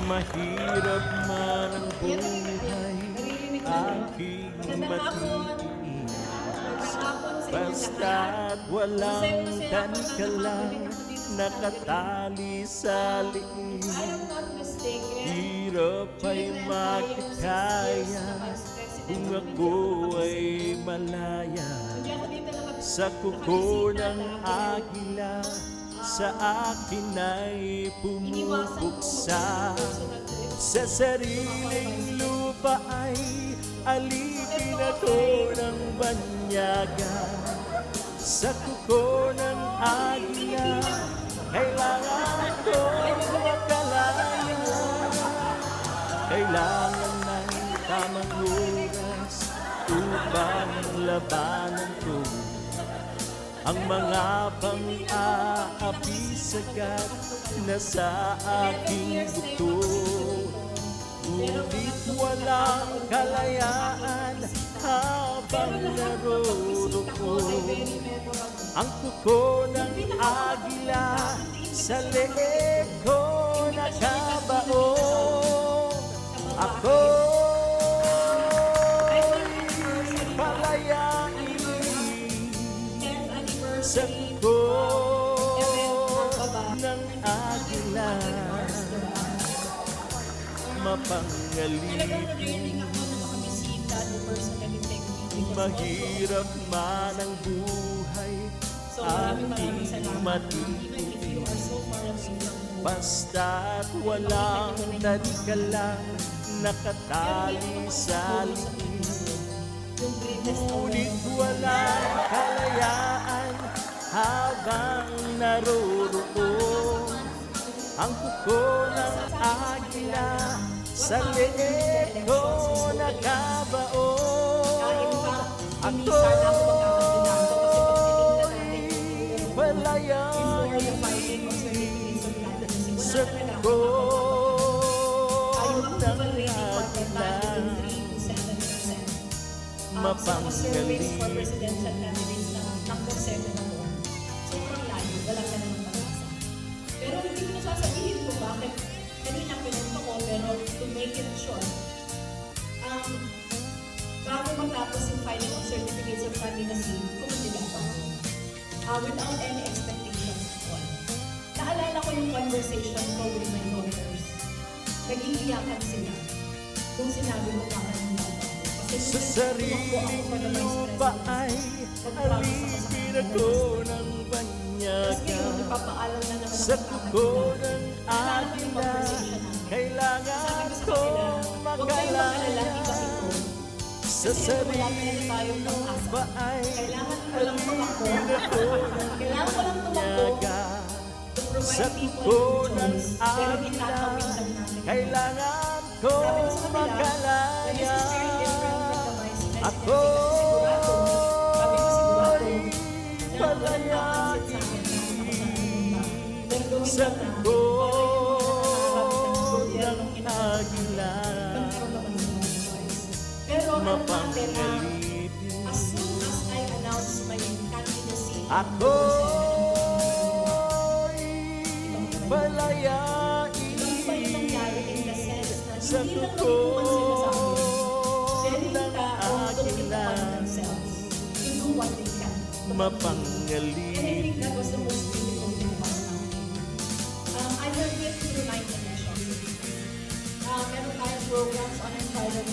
Mahirap man ang buhay, aking matiis. Basta't walang tanika lang nakatali sa liig. Hirap ay makikaya kung ako ay malaya. Sa kuko ng agila, sa akin ay pumupuksa. Sa sariling lupa ay alipin ako ng banyaga. Sa kuko ng agila, kailangan ko makalaya. Kailangan ng tamang oras upang labanan ko ang mga pang-aapi sagat na sa aking buto. Ngunit walang kalayaan habang naroroon ang kuko ng agila sa leeg ko nakabaon. Ako'y palayain sa kuko ng agila, mapangalipin. Mahirap man ang buhay, aking matitiis. Basta't walang tanika lang nakatali sa liig. Ngunit walang kalayaan habang naroroon ang kuko ng agila sa leeg ko nakabaon. Ako'y palayain sa kuko ng agila, mapangalipin. Sobrang layo, wala ka naman pag-asa. Pero hindi ko nasasabihin ko bakit kanina pinunta ko, pero to make it short, bago matapos yung filing of certificates of candidacy, kumandidato ako. Without any expectations at all. Naalala ko yung conversation ko with my lawyers. Nag-iiyakan sila kung sinabi mo kakandidato ako. Sa sariling lupa ay alipin ako ng banyaga. Sa kuko ng agila, kailangan ko makalaya. Sa sariling lupa ay alipin ako ng banyaga. Sa kuko ng agila, kailangan ko makalaya. Ako'y palayain sa kuko ng agila, mapangalipin. As soon as I announce my candidacy, Ako'y palayain sa kuko mapangalipin. And I think that was the most beautiful thing about Mountain. I worked with through 9 dimensions. Meron tayong programs on our private